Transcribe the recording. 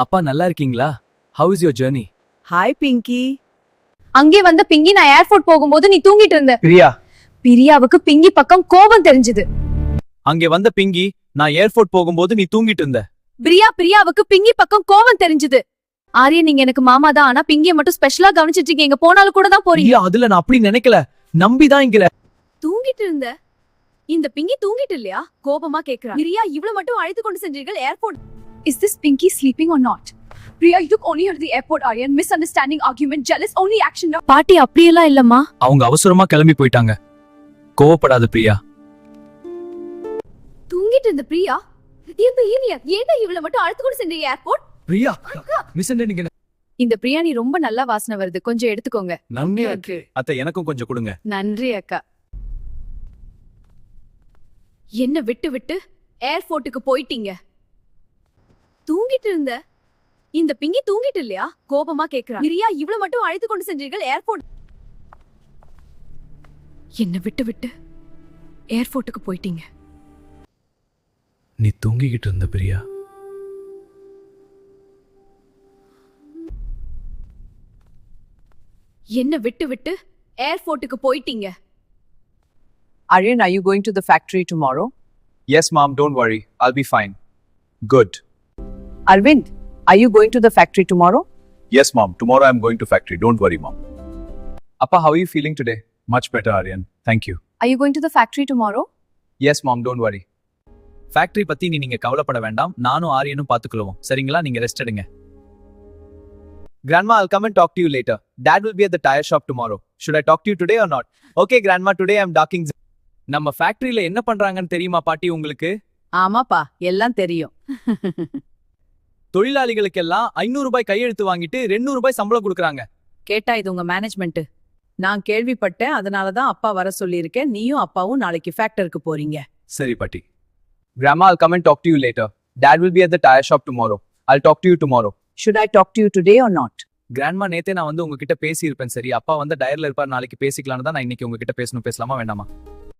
அப்பா நல்லா இருக்கீங்களா? How is your journey? Hi Pinki. அங்கே வந்த பிங்கி நான் ஏர்போர்ட் போகும்போது நீ தூங்கிட்டு இருந்த. பிரியா. பிரியாவுக்கு பிங்கி பக்கம் கோபம் தெரிஞ்சது. அங்கே வந்த பிங்கி நான் ஏர்போர்ட் போகும்போது நீ தூங்கிட்டு இருந்த. பிரியாவுக்கு பிங்கி பக்கம் கோபம் தெரிஞ்சது. ஆரியா நீங்க எனக்கு மாமா தான், ஆனா பிங்கிய மட்டும் ஸ்பெஷலா கவனிச்சிட்டு இருக்கீங்க. எங்க போனாலும் கூட தான் போறீங்க. பிரியா அதுல நான் அப்படி நினைக்கல, நம்பிதான் இங்கிற. தூங்கிட்டு இருந்த இந்த பிங்கி தூங்கிட்டு இல்லையா? கோபமா கேக்குறா. பிரியா இவ்வளவு மட்டும் அழைத்து கொண்டு சென்றீர்கள் airport. Is this Pinky sleeping or not? Priya, you took only her to the airport, Aryan. Misunderstanding, argument, jealous, only action. பாட்டி அப்படியெல்லாம் இல்லம்மா. அவங்க அவசரமா கிளம்பி போயிட்டாங்க. கோவப்படாத பிரியா. தூங்கிட்டு இருந்த பிரியா ஏன்டா இவ்வளவு மட்டும் அழைத்து கொண்டு சென்றீங்க ஏர்போர்ட்? பிரியா மிஸ்அண்டர்ஸ்டாண்டிங். இந்த பிரியாணி ரொம்ப நல்லா வாசனை வருது, கொஞ்சம் எடுத்துக்கோங்க. நன்றி அத்தை, எனக்கும் கொஞ்சம் கொடுங்க. நன்றி அக்கா. என்ன விட்டு விட்டு ஏர்போர்ட்டுக்கு போயிட்டீங்க? தூங்கிட்டு இருந்த இந்த பிங்கி தூங்கிட்டு இல்லையா? கோபமா கேக்குறா. பிரியா இவ்வளவு மட்டும் அழைத்து கொண்டு சென்றீர்கள் ஏர்போர்ட். என்ன விட்டு விட்டு ஏர்போர்ட்டுக்கு போயிட்டீங்க. நீ தூங்கிக்கிட்டு இருந்த பிரியா. என்ன விட்டு விட்டு ஏர்போர்ட்டுக்கு போயிட்டீங்க. Aryan, are you going to the factory tomorrow? Yes, Mom, don't worry. I'll be fine. Good. Arvind, are you going to the factory tomorrow? Yes, Mom. Tomorrow I'm going to factory. Don't worry, Mom. Appa, how are you feeling today? Much better, Aryan. Thank you. Are you going to the factory tomorrow? Yes, Mom, don't worry. Factory பத்தி நீங்க கவலைப்பட வேண்டாம், நானும் ஆரியனும் பாத்துக்குவோம். சரிங்களா? நீங்க rest எடுங்க. Grandma, I'll come and talk to you later. Dad will be at the tire shop tomorrow. Should I talk to you today or not? Okay, Grandma, today I'm docking. நம்ம ஃபேக்டரியில என்ன பண்றாங்கன்னு தெரியுமா பாட்டி உங்களுக்கு? ஆமாப்பா, எல்லாம் தெரியும். தொழிலாளிகளுக்கெல்லாம் 500 ரூபாய் கையெழுத்து வாங்கிட்டு 200 ரூபாய் சம்பளம் கொடுக்கறாங்க. கேட்டா இது உங்க மேனேஜ்மெண்ட். நான் கேள்விப்பட்டேன், அதனால தான் அப்பா வர சொல்லியிருக்கேன். நீயும் அப்பாவும் நாளைக்கு ஃபேக்டரிக்கு போறீங்க. Sorry, Patti. Grandma, I'll come and talk to you later. Dad will be at the tire shop tomorrow. I'll talk to you tomorrow. Should I talk to you today or not? Grandma, நேத்தே நான் உங்ககிட்ட பேசி இருப்பேன். சரி, அப்பா வந்து டயர்ல இருப்பார், நாளைக்கு பேசிக்கலாம்னு தான் நான் இன்னைக்கு உங்ககிட்ட பேசலாமா வேண்டாமா?